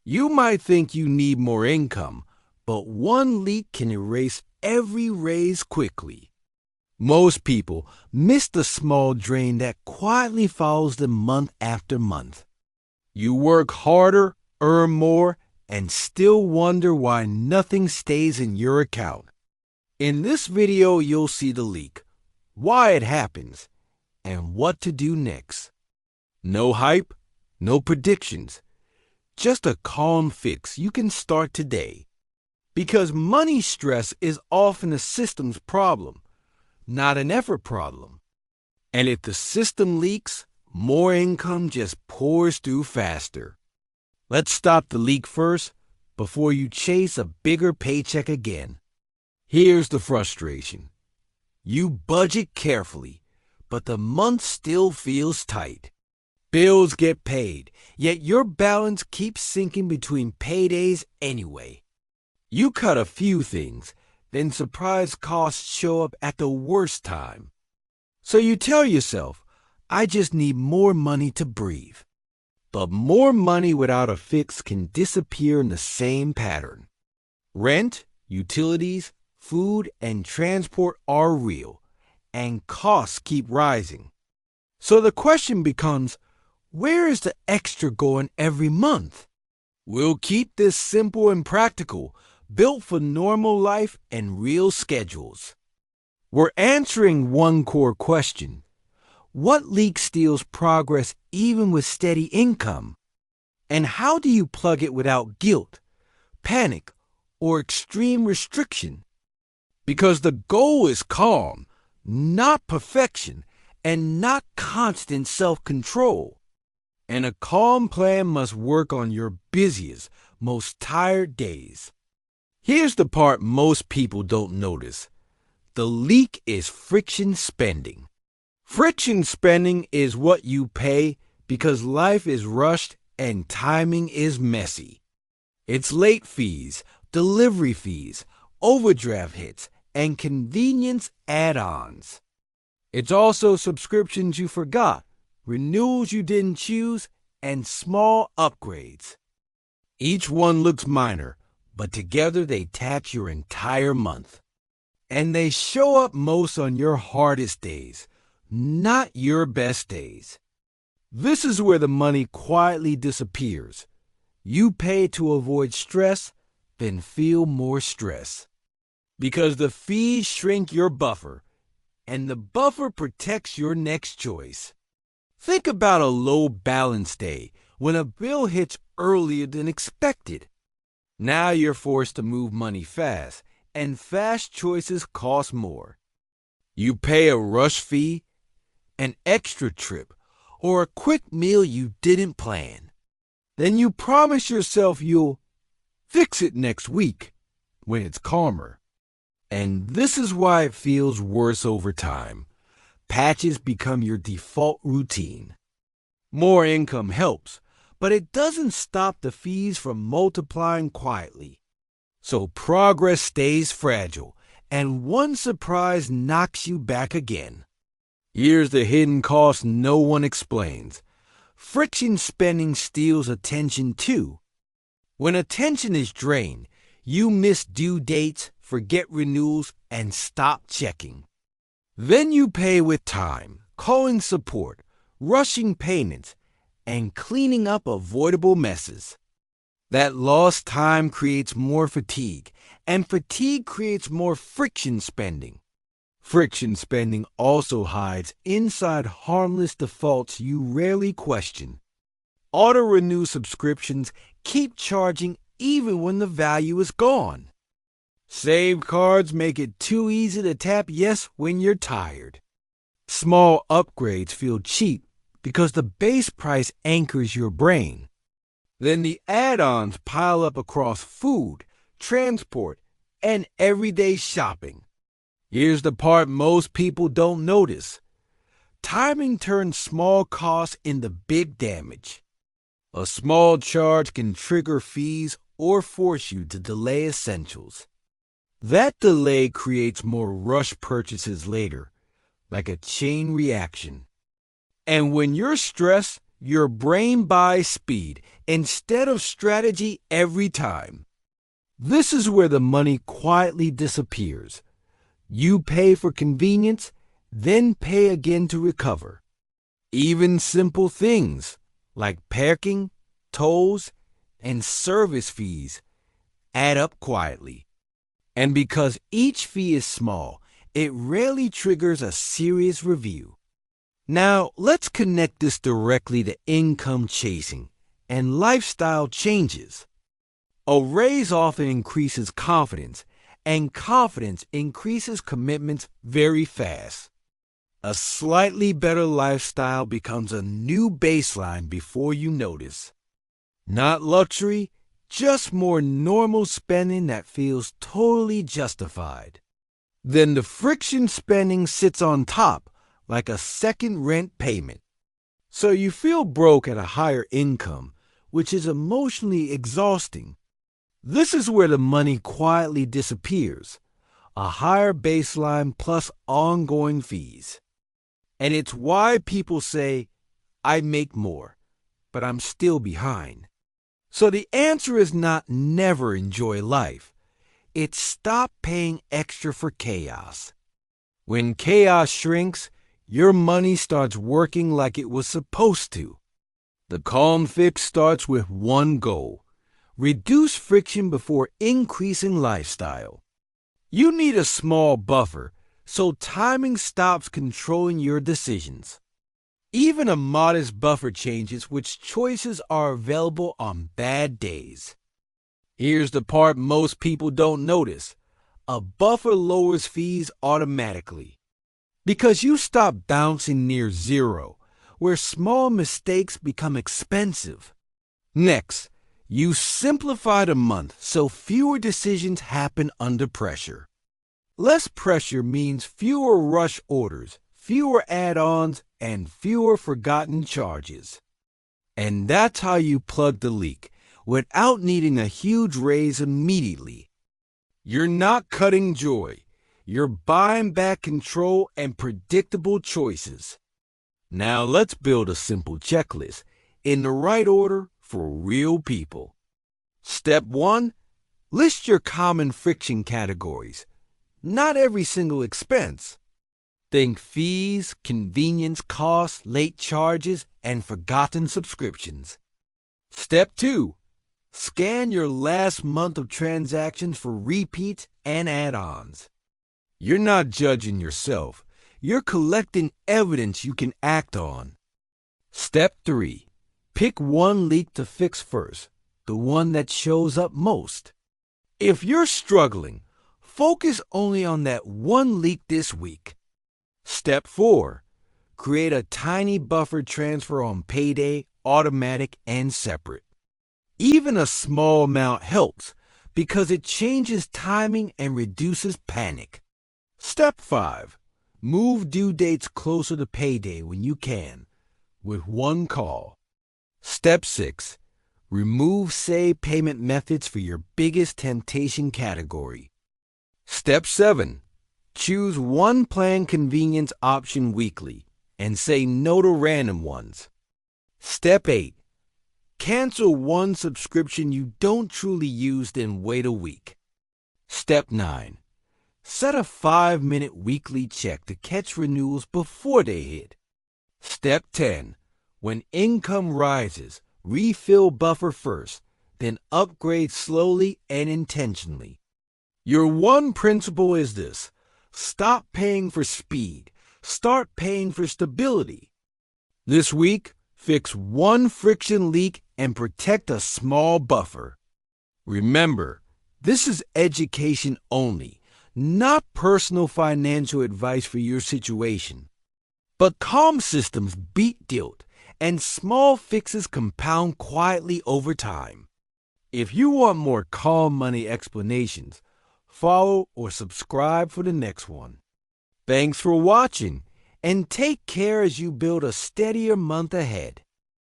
You might think you need more income, but one leak can erase every raise quickly. Most people miss the small drain that quietly follows them month after month. You work harder, earn more, and still wonder why nothing stays in your account. In this video, you'll see the leak, why it happens, and what to do next. No hype, no predictions, just a calm fix you can start today. Because money stress is often a system's problem, not an effort problem. And if the system leaks, more income just pours through faster. Let's stop the leak first before you chase a bigger paycheck again. Here's the frustration. You budget carefully, but the month still feels tight. Bills get paid, yet your balance keeps sinking between paydays anyway. You cut a few things, then surprise costs show up at the worst time. So you tell yourself, I just need more money to breathe. But more money without a fix can disappear in the same pattern. Rent, utilities, food, and transport are real, and costs keep rising. So the question becomes, where is the extra going every month? We'll keep this simple and practical, built for normal life and real schedules. We're answering one core question. What leak steals progress even with steady income? And how do you plug it without guilt, panic, or extreme restriction? Because the goal is calm, not perfection, and not constant self-control. And a calm plan must work on your busiest, most tired days. Here's the part most people don't notice. The leak is friction spending. Friction spending is what you pay because life is rushed and timing is messy. It's late fees, delivery fees, overdraft hits, and convenience add-ons. It's also subscriptions you forgot, renewals you didn't choose, and small upgrades. Each one looks minor, but together they tax your entire month. And they show up most on your hardest days, not your best days. This is where the money quietly disappears. You pay to avoid stress, then feel more stress. Because the fees shrink your buffer, and the buffer protects your next choice. Think about a low balance day when a bill hits earlier than expected. Now you're forced to move money fast, and fast choices cost more. You pay a rush fee, an extra trip, or a quick meal you didn't plan. Then you promise yourself you'll fix it next week when it's calmer. And this is why it feels worse over time. Patches become your default routine. More income helps, but it doesn't stop the fees from multiplying quietly. So progress stays fragile, and one surprise knocks you back again. Here's the hidden cost no one explains. Friction spending steals attention too. When attention is drained, you miss due dates, forget renewals, and stop checking. Then you pay with time, calling support, rushing payments, and cleaning up avoidable messes. That lost time creates more fatigue, and fatigue creates more friction spending. Friction spending also hides inside harmless defaults you rarely question. Auto-renew subscriptions keep charging even when the value is gone. Saved cards make it too easy to tap yes when you're tired. Small upgrades feel cheap because the base price anchors your brain. Then the add-ons pile up across food, transport, and everyday shopping. Here's the part most people don't notice. Timing turns small costs into big damage. A small charge can trigger fees or force you to delay essentials. That delay creates more rush purchases later, like a chain reaction. And when you're stressed, your brain buys speed instead of strategy every time. This is where the money quietly disappears. You pay for convenience, then pay again to recover. Even simple things like parking, tolls, and service fees add up quietly. And because each fee is small, it rarely triggers a serious review. Now, let's connect this directly to income chasing and lifestyle changes. A raise often increases confidence, and confidence increases commitments very fast. A slightly better lifestyle becomes a new baseline before you notice. Not luxury, just more normal spending that feels totally justified. Then the friction spending sits on top like a second rent payment. So you feel broke at a higher income, which is emotionally exhausting. This is where the money quietly disappears, a higher baseline plus ongoing fees. And it's why people say, I make more, but I'm still behind. So the answer is not never enjoy life. It's stop paying extra for chaos. When chaos shrinks, your money starts working like it was supposed to. The calm fix starts with one goal: reduce friction before increasing lifestyle. You need a small buffer so timing stops controlling your decisions. Even a modest buffer changes which choices are available on bad days. Here's the part most people don't notice. A buffer lowers fees automatically because you stop bouncing near zero, where small mistakes become expensive. Next, you simplify the month so fewer decisions happen under pressure. Less pressure means fewer rush orders, fewer add-ons, and fewer forgotten charges. And that's how you plug the leak without needing a huge raise immediately. You're not cutting joy. You're buying back control and predictable choices. Now let's build a simple checklist in the right order for real people. Step 1. List your common friction categories. Not every single expense. Think fees, convenience costs, late charges, and forgotten subscriptions. Step 2. Scan your last month of transactions for repeats and add-ons. You're not judging yourself. You're collecting evidence you can act on. Step 3. Pick one leak to fix first, the one that shows up most. If you're struggling, focus only on that one leak this week. Step 4. Create a tiny buffer transfer on payday, automatic, and separate. Even a small amount helps because it changes timing and reduces panic. Step 5. Move due dates closer to payday when you can, with one call. Step 6. Remove save payment methods for your biggest temptation category. Step 7. Choose one planned convenience option weekly and say no to random ones. Step 8. Cancel one subscription you don't truly use, then wait a week. Step 9. Set a 5-minute weekly check to catch renewals before they hit. Step 10. When income rises, refill buffer first, then upgrade slowly and intentionally. Your one principle is this: stop paying for speed, start paying for stability. This week, fix one friction leak and protect a small buffer. Remember, this is education only, not personal financial advice for your situation. But calm systems beat guilt, and small fixes compound quietly over time. If you want more calm money explanations, follow or subscribe for the next one. Thanks for watching, and take care as you build a steadier month ahead.